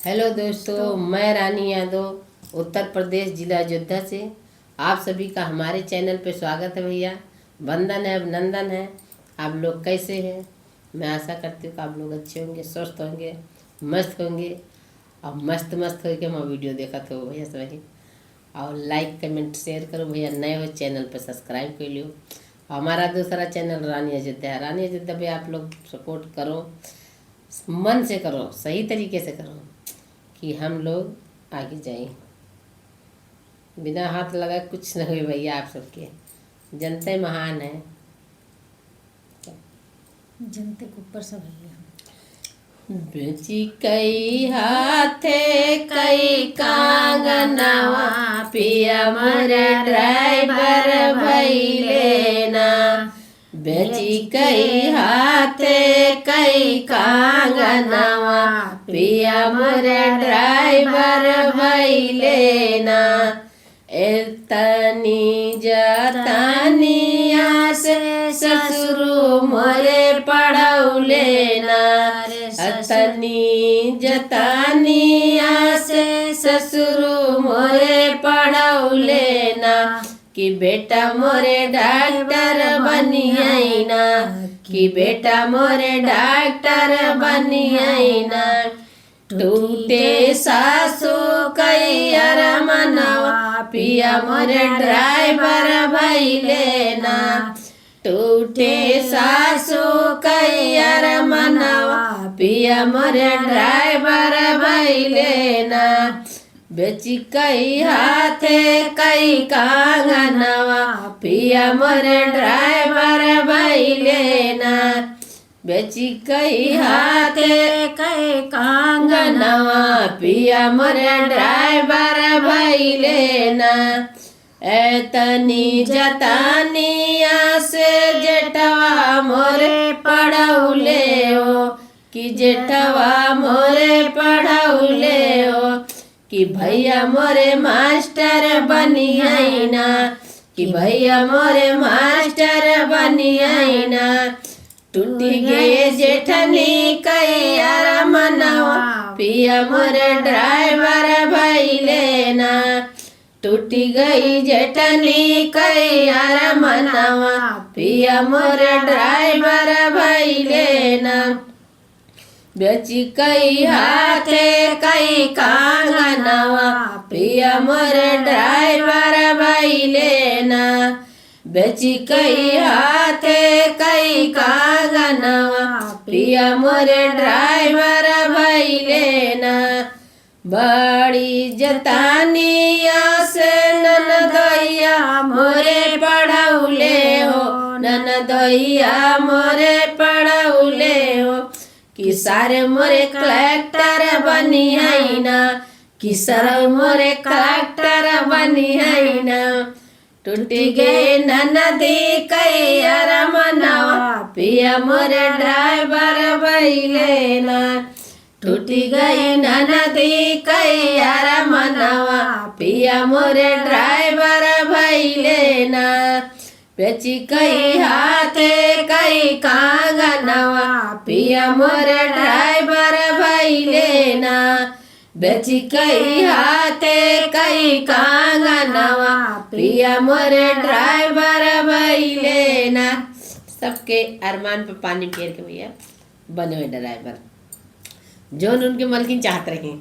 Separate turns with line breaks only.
Hello दोस्तों, मैं रानी यादव उत्तर प्रदेश जिला अयोध्या से आप सभी का हमारे चैनल पे स्वागत है। भैया वंदन है, अभिनंदन है। आप लोग कैसे हैं? मैं आशा करती हूँ कि आप लोग अच्छे होंगे, स्वस्थ होंगे, मस्त होंगे और मस्त मस्त होकर मैं वीडियो देखा तो भैया सभी। और लाइक कमेंट शेयर करो भैया। नए हो चैनल पर सब्सक्राइब कर लियो। हमारा दूसरा चैनल रानी अयोध्या है। रानी अयोध्या पे आप लोग सपोर्ट करो, मन से करो, सही तरीके से करो कि हम लोग आगे जाएं। बिना हाथ लगाए कुछ न हुए भैया। आप सबके जनता महान है।
जनते के ऊपर सब है।
बेची कई हाथे कई कांगनवा, पिया मोरे ड्राइवर भइले ना। बेची कई हाथे कई कांगनवा, पिया मोरे ड्राइवर भइले ना। एतनी जतनिया से ससुरु मोरे पढ़ौले ना। अतनी जतनिया से ससुरु मोरे पढ़ौले ना। कि बेटा मोरे डॉक्टर बनियाई ना, कि बेटा मोरे डॉक्टर बनियाई ना। टूटे सासू कई अरमनवा, पिया मोरे ड्राइवर भइले ना। टूटे सासू कई अरमनवा, पिया मोरे ड्राइवर भइले ना। बेची कई हाथे कई कांगनवा, पिया मोरे ड्राइवर भइले ना। बेची कई हाथे कई कांगनवा, पिया मोरे ड्राइवर भइले ना। एतनी जतनिया से जेठवा मोरे पढ़ौले हो, कि जेठवा मोरे पढ़ौले हो। कि भैया मोरे मास्टर बनियाई ना, कि भैया मोरे मास्टर बनियाई ना। टूटी गए जेठनी कई अरमनवा, पिया मोरे ड्राइवर भइले ना। टूटी गई जेठनी कई अरमनवा, पिया मोरे ड्राइवर भइले ना। बेची कई हाथे कई कांगनवा, पिया मोरे ड्राइवर भइले ना। बेची कई हाथे कई कांगनवा, पिया मोरे ड्राइवर भइले ना। बड़ी जतानिया से ननदइया मोरे पढ़ौले हो, ननदइया मोरे पढ़ौले हो। कि सारे मोरे कलेक्टर बनियाई ना, कि सारे मोरे कलेक्टर बनियाई ना। टूटी गए ननदी कई अरमनवा, पिया मोरे ड्राइवर भइले ना। टूटी गई ननदी कई अरमनवा, पिया मोरे ड्राइवर भइले ना। बेची कई हाथे कई कांगनवा, पिया मोरे ड्राइवर भइले ना। बेची कई हाथे कई कांगनवा, पिया मोरे ड्राइवर भइले ना। सबके अरमान पे पानी फेर के भैया बने हुए ड्राइवर, जो उनके मलकिन चाहत रहे।